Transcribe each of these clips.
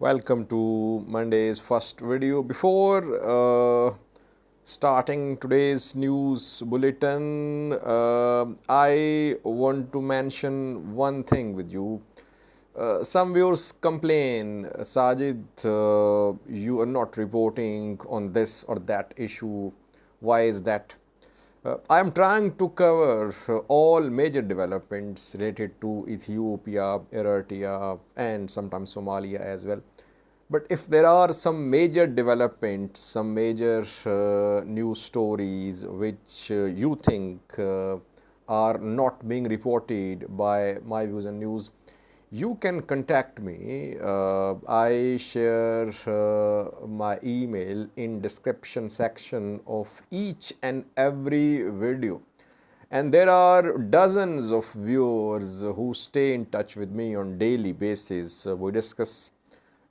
Welcome to Monday's first video. Before starting today's news bulletin, I want to mention one thing with you. Some viewers complain, Sajid, you are not reporting on this or that issue. Why is that? I am trying to cover all major developments related to Ethiopia, Eritrea, and sometimes Somalia as well. But if there are some major developments, some major news stories which you think are not being reported by My Views and News, you can contact me. I share my email in description section of each and every video. And there are dozens of viewers who stay in touch with me on daily basis. We discuss,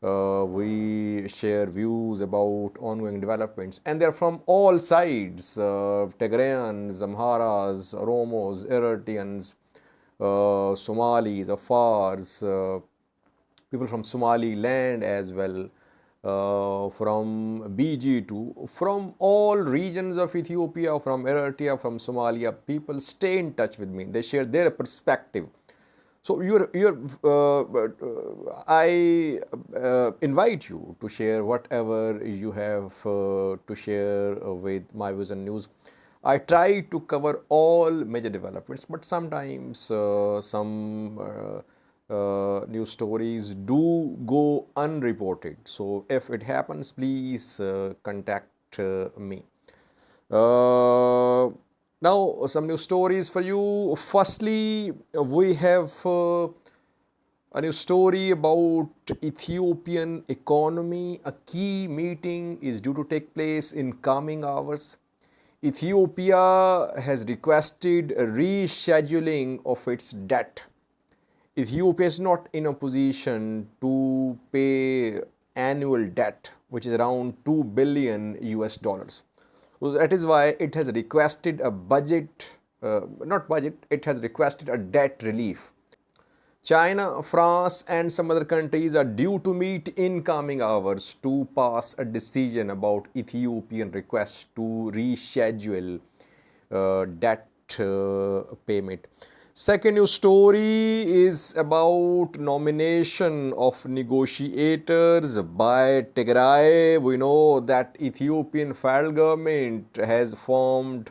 we share views about ongoing developments, and they're from all sides: Tigrayans, Amharas, Oromos, Eritreans, Somalis, Afars, people from Somaliland as well, from BG2, from all regions of Ethiopia, from Eritrea, from Somalia. People stay in touch with me. They share their perspective. So I invite you to share whatever you have to share with My Views and News. I try to cover all major developments, but sometimes some news stories do go unreported. So if it happens, please contact me. Now, some news stories for you. Firstly, we have a new story about Ethiopian economy. A key meeting is due to take place in coming hours. Ethiopia has requested a rescheduling of its debt. Ethiopia is not in a position to pay annual debt, which is around 2 billion US dollars. So that is why it has requested a it has requested a debt relief. China, France, and some other countries are due to meet in coming hours to pass a decision about Ethiopian request to reschedule debt payment. Second news story is about nomination of negotiators by Tigray. We know that Ethiopian federal government has formed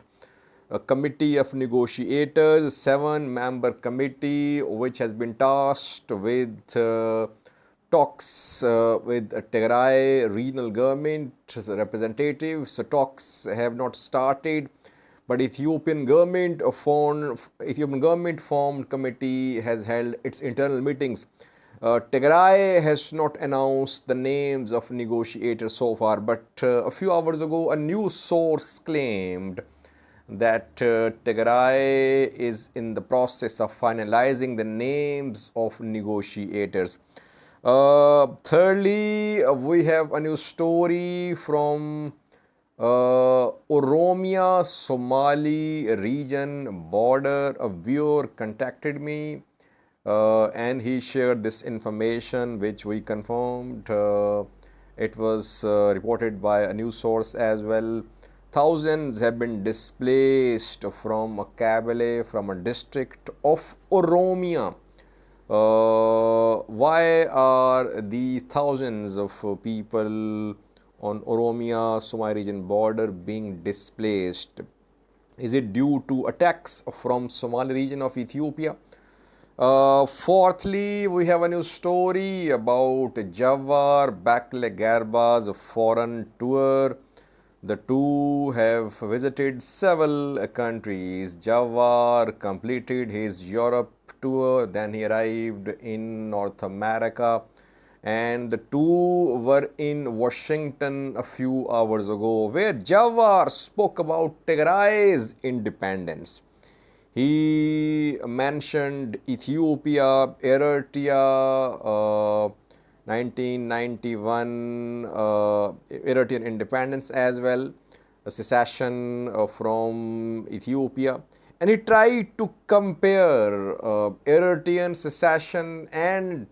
a committee of negotiators, 7-member committee, which has been tasked with talks with Tigray regional government representatives. Talks have not started, but Ethiopian government formed committee has held its internal meetings. Tigray has not announced the names of negotiators so far, but a few hours ago, a news source claimed that Tigray is in the process of finalizing the names of negotiators. Thirdly, we have a new story from Oromia Somali region border. A viewer contacted me and he shared this information, which we confirmed. It was reported by a news source as well. Thousands have been displaced from Kabale, from a district of Oromia. Why are these thousands of people on Oromia Somali region border being displaced? Is it due to attacks from Somali region of Ethiopia? Fourthly, we have a new story about Jawar Mohammed's foreign tour. The two have visited several countries. Jawar completed his Europe tour, then he arrived in North America, and the two were in Washington a few hours ago, where Jawar spoke about Tigray's independence. He mentioned Ethiopia, Eritrea, 1991 Eritrean independence as well, a secession from Ethiopia, and he tried to compare Eritrean secession and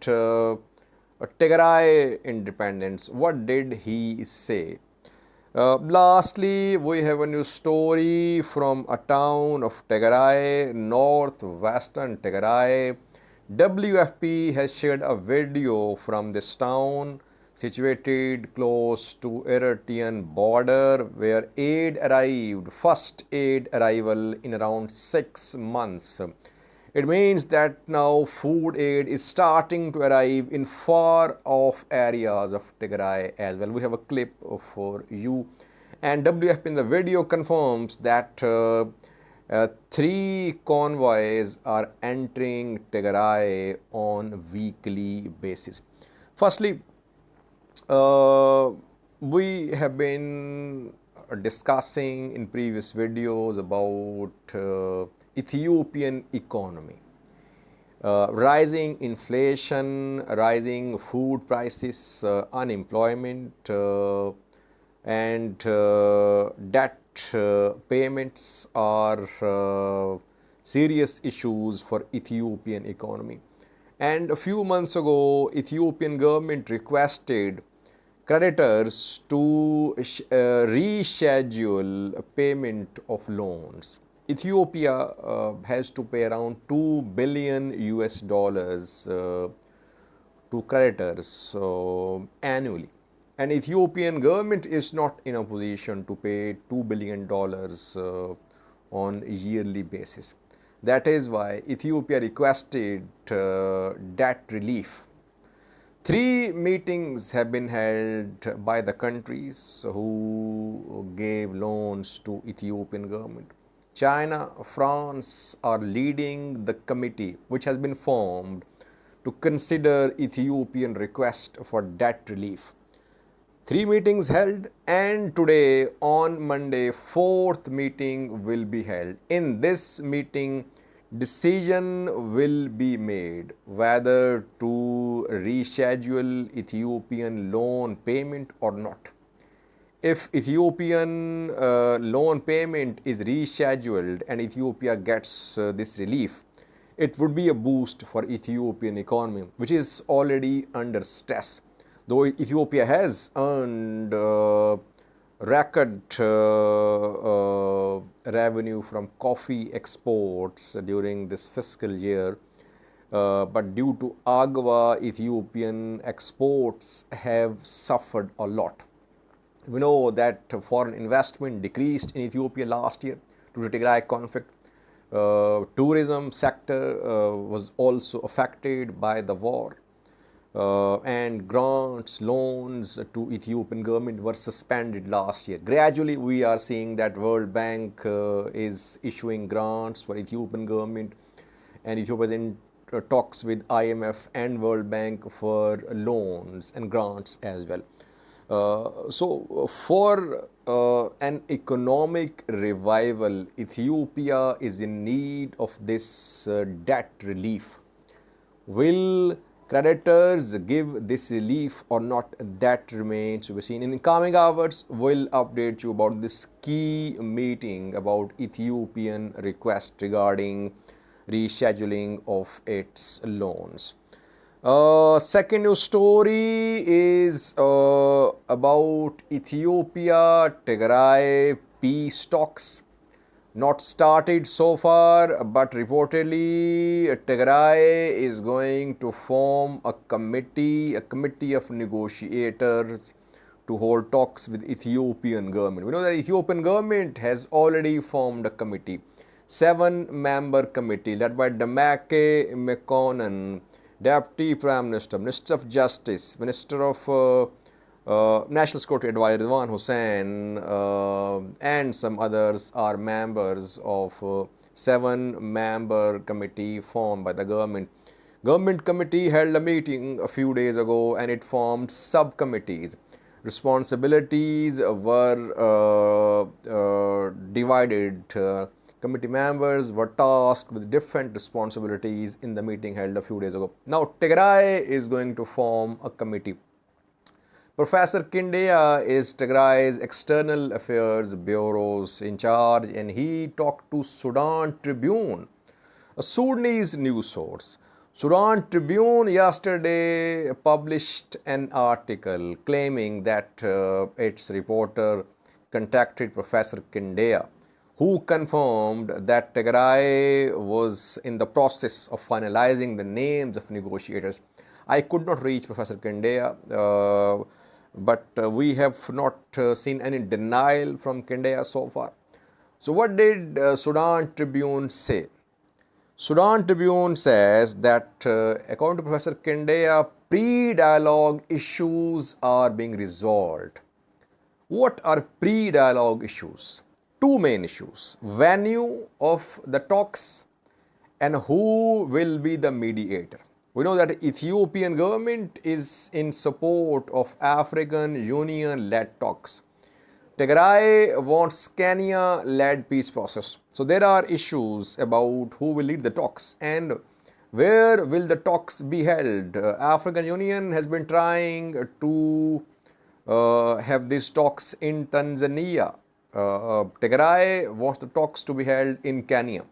Tigray independence. What did he say? Lastly, we have a new story from a town of Tigray, northwestern Tigray. WFP has shared a video from this town situated close to Eritrean border where aid arrived, first aid arrival in around 6 months. It means that now food aid is starting to arrive in far off areas of Tigray as well. We have a clip for you, and WFP in the video confirms that 3 convoys are entering Tigray on weekly basis. Firstly, we have been discussing in previous videos about Ethiopian economy. Rising inflation, rising food prices, unemployment, and debt payments are serious issues for Ethiopian economy. And a few months ago, Ethiopian government requested creditors to reschedule payment of loans. Ethiopia has to pay around 2 billion US dollars to creditors annually, and Ethiopian government is not in a position to pay 2 billion dollars on a yearly basis. That is why Ethiopia requested debt relief. 3 meetings have been held by the countries who gave loans to Ethiopian government. China, France are leading the committee which has been formed to consider Ethiopian request for debt relief. 3 meetings held, and today on Monday 4th meeting will be held. In this meeting, decision will be made whether to reschedule Ethiopian loan payment or not. If Ethiopian loan payment is rescheduled and Ethiopia gets this relief, it would be a boost for Ethiopian economy, which is already under stress. Though Ethiopia has earned record revenue from coffee exports during this fiscal year, but due to AGWA, Ethiopian exports have suffered a lot. We know that foreign investment decreased in Ethiopia last year due to Tigray conflict. Tourism sector was also affected by the war. And grants, loans to Ethiopian government were suspended last year. Gradually, we are seeing that World Bank is issuing grants for Ethiopian government, and Ethiopia is in talks with IMF and World Bank for loans and grants as well. So, for an economic revival, Ethiopia is in need of this debt relief. Will creditors give this relief or not? That remains to be seen. In coming hours, we'll update you about this key meeting about Ethiopian request regarding rescheduling of its loans. Second news story is about Ethiopia Tigray peace talks. Not started so far, but reportedly Tigray is going to form a committee of negotiators to hold talks with Ethiopian government. We know that Ethiopian government has already formed a committee, 7-member committee led by Demeke Mekonnen, Deputy Prime Minister, Minister of Justice, Minister of National Security Advisor Ridwan Hussein, and some others are members of 7-member committee formed by the government. Government committee held a meeting a few days ago and it formed subcommittees. Responsibilities were divided. Committee members were tasked with different responsibilities in the meeting held a few days ago. Now, Tigray is going to form a committee. Professor Kindeya is Tigray's External Affairs Bureau's in charge, and he talked to Sudan Tribune, a Sudanese news source. Sudan Tribune yesterday published an article claiming that its reporter contacted Professor Kindea, who confirmed that Tigray was in the process of finalizing the names of negotiators. I could not reach Professor Kindea, but we have not seen any denial from Kindea so far. So, what did Sudan Tribune say? Sudan Tribune says that, according to Professor Kendea, pre-dialogue issues are being resolved. What are pre-dialogue issues? Two main issues: venue of the talks and who will be the mediator. We know that Ethiopian government is in support of African Union-led talks. Tigray wants Kenya-led peace process. So there are issues about who will lead the talks and where will the talks be held. African Union has been trying to have these talks in Tanzania. Tigray wants the talks to be held in Kenya.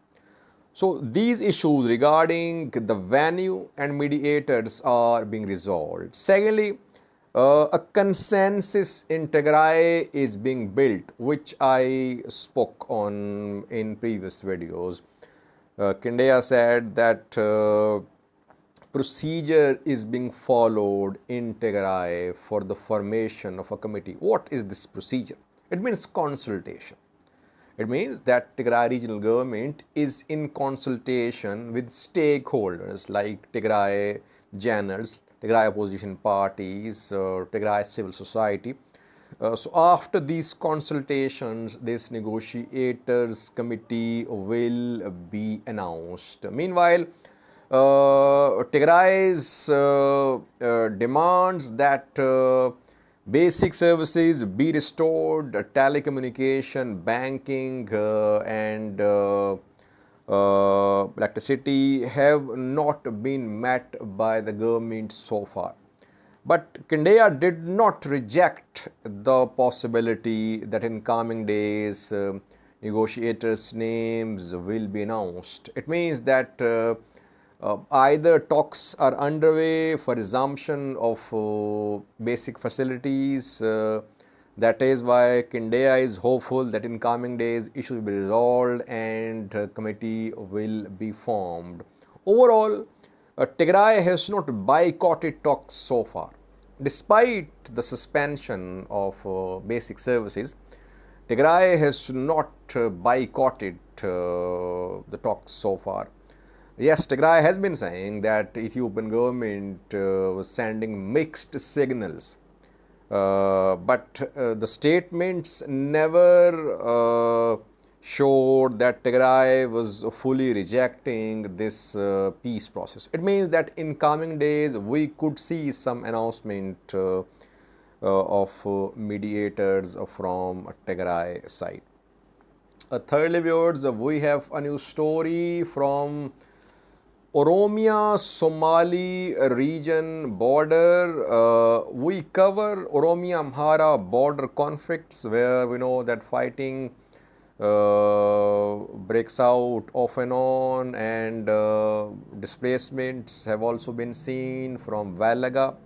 So these issues regarding the venue and mediators are being resolved. Secondly, a consensus in Tigray is being built, which I spoke on in previous videos. Kindea said that procedure is being followed in Tigray for the formation of a committee. What is this procedure? It means consultation. It means that Tigray regional government is in consultation with stakeholders like Tigray journals, Tigray opposition parties, Tigray civil society. So after these consultations, this negotiators committee will be announced. Meanwhile, Tigray's demands that basic services be restored, telecommunication, banking, and electricity have not been met by the government so far. But Kindea did not reject the possibility that in coming days negotiators' names will be announced. It means that either talks are underway for resumption of basic facilities. That is why Kindea is hopeful that in coming days issues will be resolved and a committee will be formed. Overall, Tigray has not boycotted talks so far. Despite the suspension of basic services, Tigray has not boycotted the talks so far. Yes, Tigray has been saying that Ethiopian government was sending mixed signals. But the statements never showed that Tigray was fully rejecting this peace process. It means that in coming days we could see some announcement of mediators from Tigray side. Thirdly, viewers, we have a new story from Oromia Somali region border. We cover Oromia Amhara border conflicts where we know that fighting breaks out off and on, and displacements have also been seen from Valaga.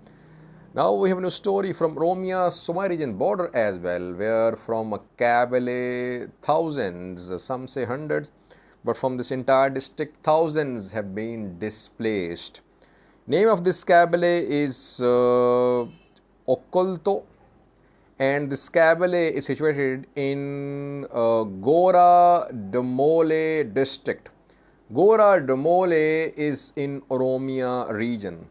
Now we have a new story from Oromia Somali region border as well, where from Kabele thousands, some say hundreds, but from this entire district thousands have been displaced. Name of this Kabele is Okolto, and this Kabele is situated in Gora Domole district. Gora Domole is in Oromia region.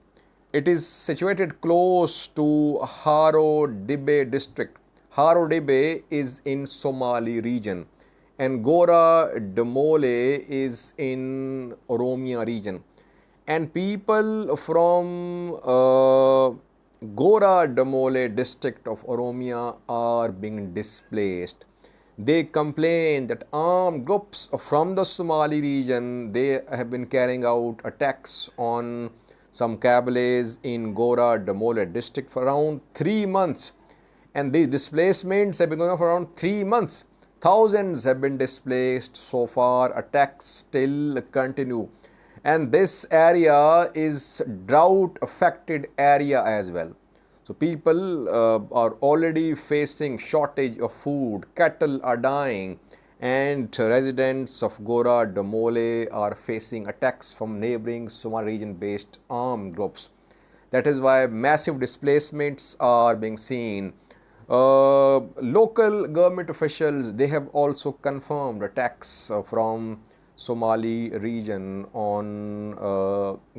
It is situated close to Haro Dibe district. Haro Dibe is in Somali region, and Gora Domole is in Oromia region. And people from Gora Domole district of Oromia are being displaced. They complain that armed groups from the Somali region, they have been carrying out attacks on some Kabyles in Gora Domole district for around 3 months. And these displacements have been going on for around 3 months. Thousands have been displaced so far. Attacks still continue. And this area is drought affected area as well. So people are already facing shortage of food, cattle are dying, and residents of Gora Damole are facing attacks from neighboring Somali region based armed groups. That is why massive displacements are being seen. Local government officials, they have also confirmed attacks from Somali region on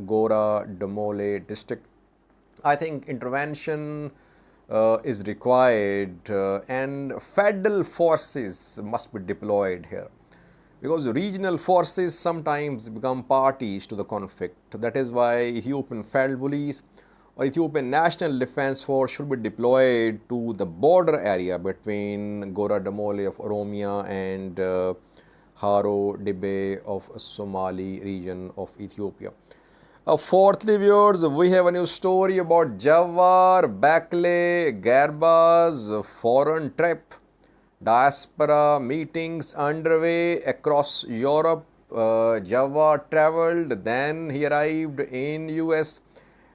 Gora Damole district. I think intervention is required and federal forces must be deployed here, because regional forces sometimes become parties to the conflict. That is why Ethiopian federal police or Ethiopian National Defense Force should be deployed to the border area between Gora Damole of Oromia and Haro Dibe of Somali region of Ethiopia. Fourthly, viewers, we have a new story about Jawar Garba's foreign trip. Diaspora meetings underway across Europe. Jawar traveled, then he arrived in US,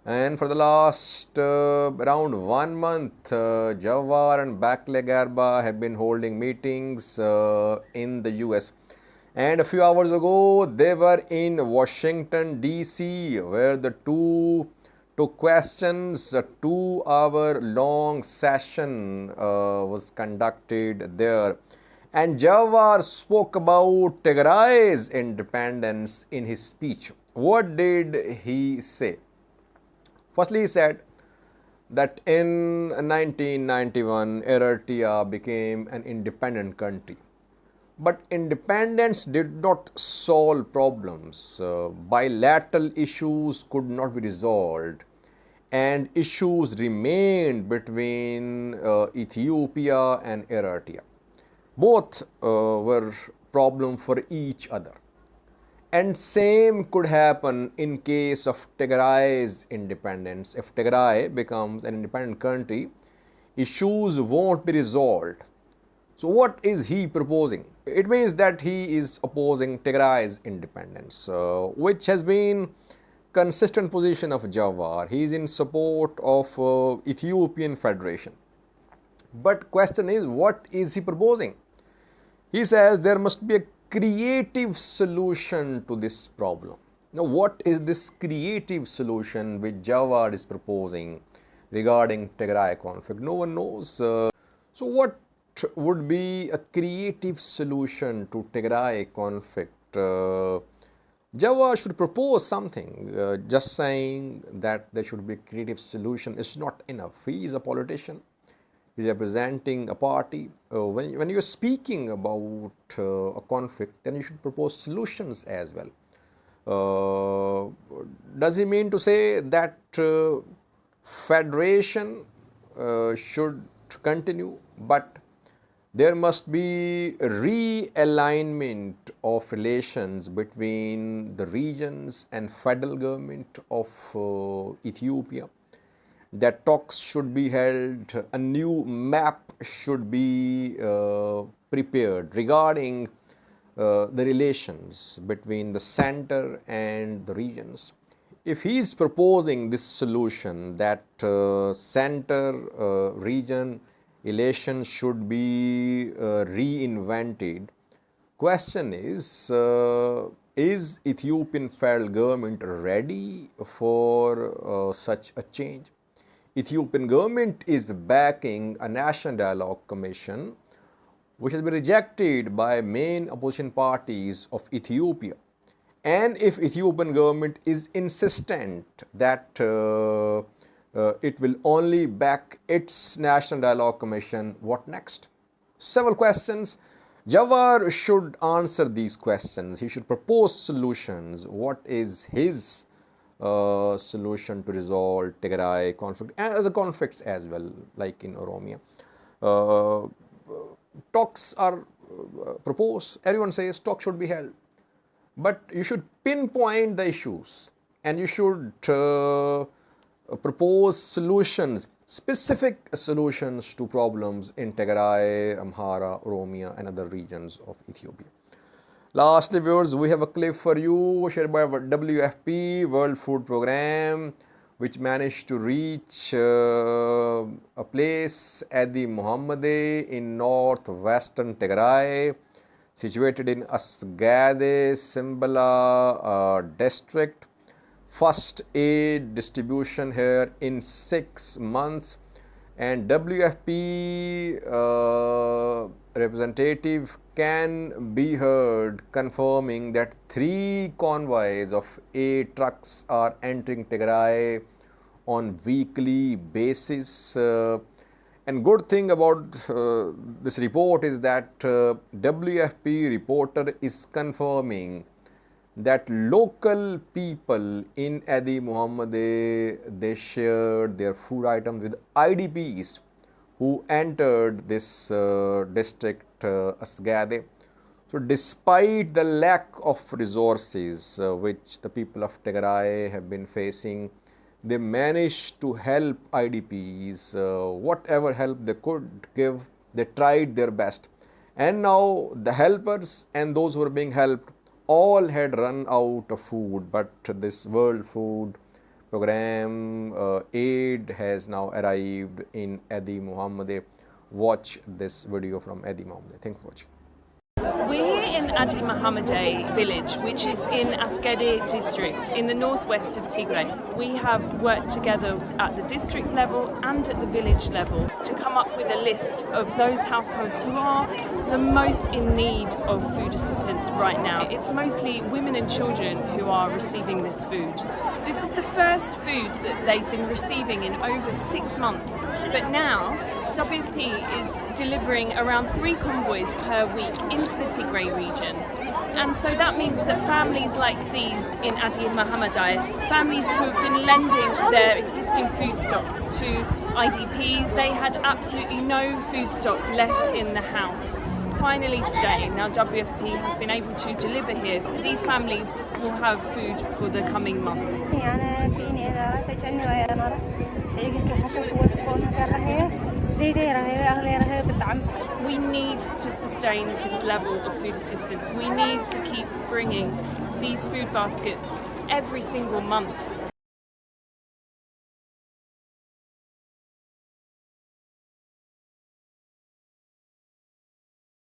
and for the last around 1 month, Jawar and Garba have been holding meetings in the US. And a few hours ago, they were in Washington, D.C., where the two took questions. A 2-hour long session was conducted there. And Jawar spoke about Tigray's independence in his speech. What did he say? Firstly, he said that in 1991, Eritrea became an independent country. But independence did not solve problems. Bilateral issues could not be resolved, and issues remained between Ethiopia and Eritrea. Both were problem for each other. And same could happen in case of Tigray's independence. If Tigray becomes an independent country, issues won't be resolved. So what is he proposing? It means that he is opposing Tigray's independence, which has been consistent position of Jawar. He is in support of Ethiopian Federation. But question is, what is he proposing? He says there must be a creative solution to this problem. Now, what is this creative solution which Jawar is proposing regarding Tigray conflict? No one knows. So what would be a creative solution to Tigray conflict? Jawar should propose something. Just saying that there should be a creative solution is not enough. He is a politician. He is representing a party. When you are speaking about a conflict, then you should propose solutions as well. Does he mean to say that federation should continue, but there must be realignment of relations between the regions and federal government of Ethiopia? That talks should be held, a new map should be prepared regarding the relations between the center and the regions. If he is proposing this solution that center region relations should be reinvented, question is Ethiopian federal government ready for such a change? Ethiopian government is backing a national dialogue commission which has been rejected by main opposition parties of Ethiopia. And if Ethiopian government is insistent that it will only back its national dialogue commission, what next? Several questions. Jawar should answer these questions. He should propose solutions. What is his solution to resolve Tigray conflict and other conflicts as well, like in Oromia? Talks are proposed. Everyone says talks should be held. But you should pinpoint the issues and you should propose solutions, specific solutions to problems in Tigray, Amhara, Oromia and other regions of Ethiopia. Lastly, viewers, we have a clip for you shared by WFP, World Food Program, which managed to reach a place at the Mohammed in northwestern Tigray, situated in Asgade Simbala district. First aid distribution here in 6 months, and WFP representative can be heard confirming that 3 convoys of aid trucks are entering Tigray on weekly basis. And good thing about this report is that WFP reporter is confirming that local people in Adi Mohammed, they shared their food items with IDPs who entered this district Asgade. So despite the lack of resources which the people of Tigray have been facing, they managed to help IDPs. Whatever help they could give, they tried their best. And now the helpers and those who were being helped all had run out of food, but this World Food Program aid has now arrived in Adi Mohammed. Watch this video from Adi Mohammed. Thanks for watching. We're here in Adi Mohammed village, which is in Asgade district in the northwest of Tigray. We have worked together at the district level and at the village levels to come up with a list of those households who are the most in need of food assistance right now. It's mostly women and children who are receiving this food. This is the first food that they've been receiving in over 6 months, but now WFP is delivering around 3 convoys per week into the Tigray region. And so that means that families like these in Adi Mohammed, families who have been lending their existing food stocks to IDPs, they had absolutely no food stock left in the house. Finally today, now WFP has been able to deliver here. These families will have food for the coming month. We need to sustain this level of food assistance. We need to keep bringing these food baskets every single month